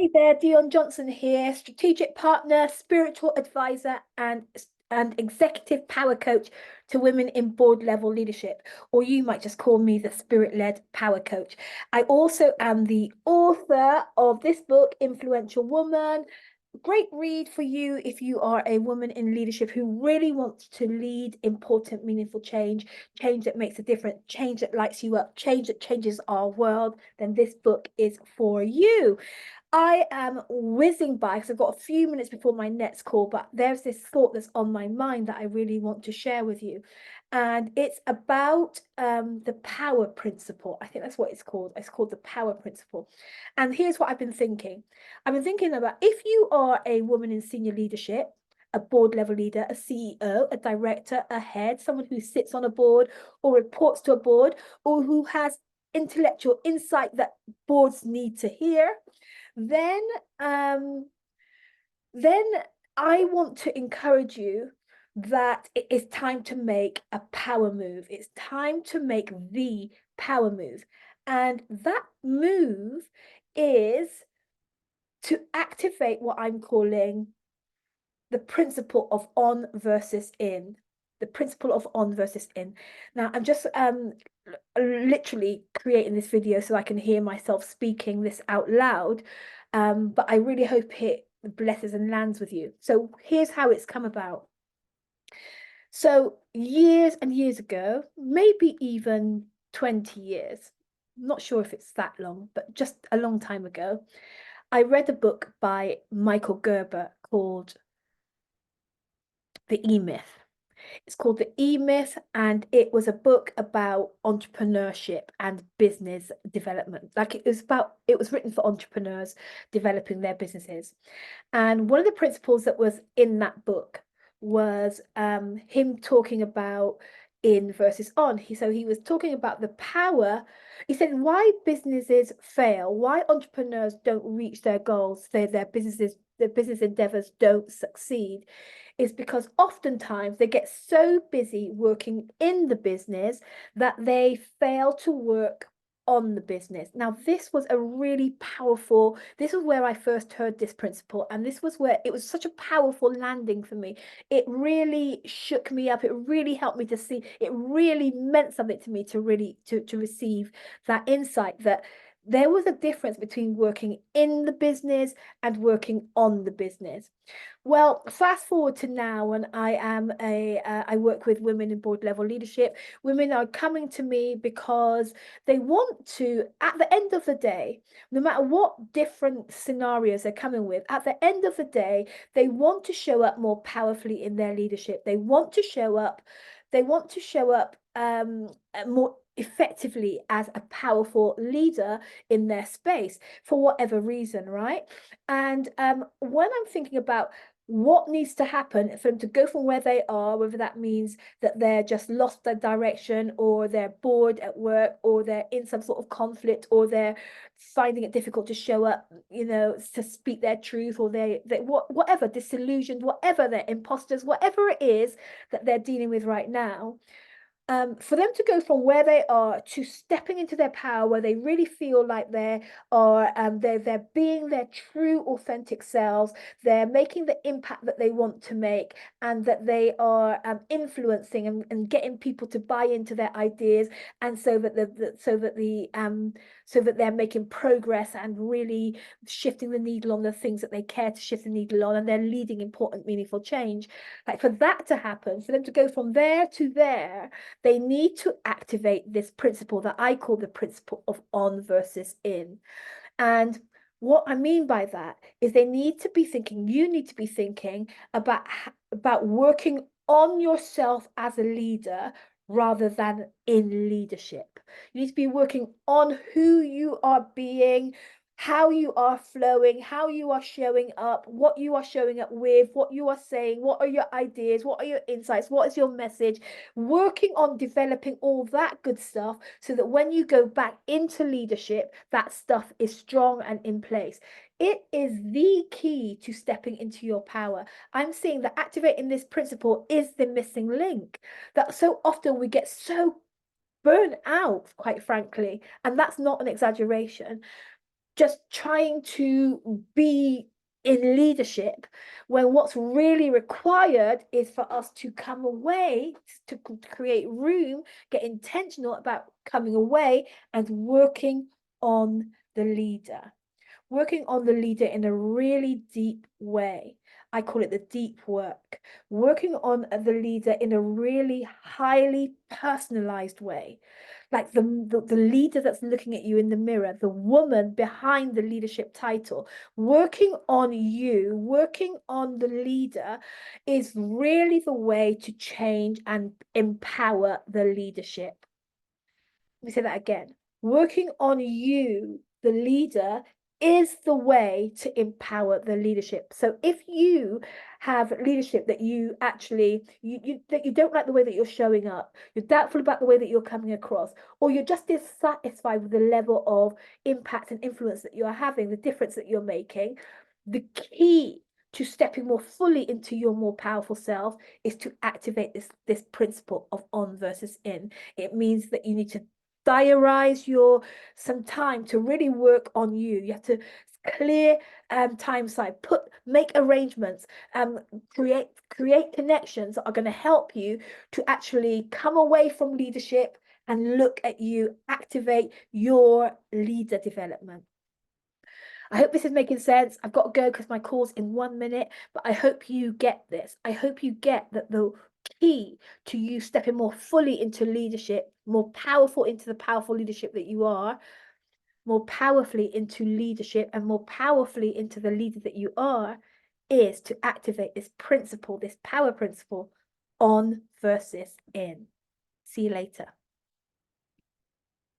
Hey there, Dion Johnson here, strategic partner, spiritual advisor, and executive power coach to women in board level leadership, or you might just call me the spirit-led power coach. I also am the author of this book, Influential Woman. Great read for you if you are a woman in leadership who really wants to lead important, meaningful change, change that makes a difference, change that lights you up, change that changes our world. Then this book is for you. I am whizzing by because I've got a few minutes before my next call, but there's this thought that's on my mind that I really want to share with you. And it's about the power principle. I think that's what it's called. It's called the power principle. And here's what I've been thinking. I've been thinking about if you are a woman in senior leadership, a board level leader, a CEO, a director, a head, someone who sits on a board or reports to a board, or who has intellectual insight that boards need to hear, then um, then I want to encourage you that it is time to make a power move. It's time to make the power move. And that move is to activate what I'm calling the principle of on versus in. The principle of on versus in. Now, I'm just literally creating this video so I can hear myself speaking this out loud. But I really hope it blesses and lands with you. So here's how it's come about. So years and years ago, maybe even 20 years, I'm not sure if it's that long, but just a long time ago, I read a book by Michael Gerber called The E-Myth. It's called The E-Myth, and it was a book about entrepreneurship and business development. Like it was written for entrepreneurs developing their businesses. And one of the principles that was in that book was him talking about in versus on. He was talking about the power. He said why businesses fail, why entrepreneurs don't reach their goals, their business endeavors don't succeed, is because oftentimes they get so busy working in the business that they fail to work on the business. Now, this was a really powerful, this was where I first heard this principle, and this was where it was such a powerful landing for me. It really shook me up. It really helped me to see, it really meant something to me to really to receive that insight that there was a difference between working in the business and working on the business. Well, fast forward to now, and I work with women in board level leadership. Women are coming to me because they want to, at the end of the day, no matter what different scenarios they're coming with, at the end of the day, they want to show up more powerfully in their leadership. They want to show up, more effectively as a powerful leader in their space for whatever reason, right? And when I'm thinking about what needs to happen for them to go from where they are, whether that means that they're just lost their direction, or they're bored at work, or they're in some sort of conflict, or they're finding it difficult to show up, to speak their truth, or whatever, disillusioned, whatever, they're imposters, whatever it is that they're dealing with right now, for them to go from where they are to stepping into their power, where they really feel like they're being their true authentic selves, they're making the impact that they want to make, and that they are influencing and getting people to buy into their ideas, and so that they're making progress and really shifting the needle on the things that they care to shift the needle on, and they're leading important, meaningful change. Like, for that to happen, for them to go from there to there, they need to activate this principle that I call the principle of on versus in. And what I mean by that is you need to be thinking about working on yourself as a leader rather than in leadership. You need to be working on who you are being, how you are flowing, how you are showing up, what you are showing up with, what you are saying, what are your ideas, what are your insights, what is your message, working on developing all that good stuff so that when you go back into leadership, that stuff is strong and in place. It is the key to stepping into your power. I'm seeing that activating this principle is the missing link, that so often we get so burnt out, quite frankly, and that's not an exaggeration, just trying to be in leadership, when what's really required is for us to come away, to create room, get intentional about coming away and working on the leader. Working on the leader in a really deep way. I call it the deep work. Working on the leader in a really highly personalized way. Like the leader that's looking at you in the mirror, the woman behind the leadership title. Working on you, working on the leader is really the way to change and empower the leadership. Let me say that again. Working on you, the leader, is the way to empower the leadership. So if you have leadership that you actually that you don't like the way that you're showing up, you're doubtful about the way that you're coming across, or you're just dissatisfied with the level of impact and influence that you're having, the difference that you're making, the key to stepping more fully into your more powerful self is to activate this principle of on versus in. It means that you need to diarize some time to really work on you. You have to clear time aside, make arrangements, create connections that are going to help you to actually come away from leadership and look at you, activate your leader development. I hope this is making sense. I've got to go because my call's in 1 minute, but I hope you get this. I hope you get that the key to you stepping more fully into leadership, more powerful into the powerful leadership that you are, more powerfully into leadership and more powerfully into the leader that you are, is to activate this principle, this power principle, on versus in. See you later.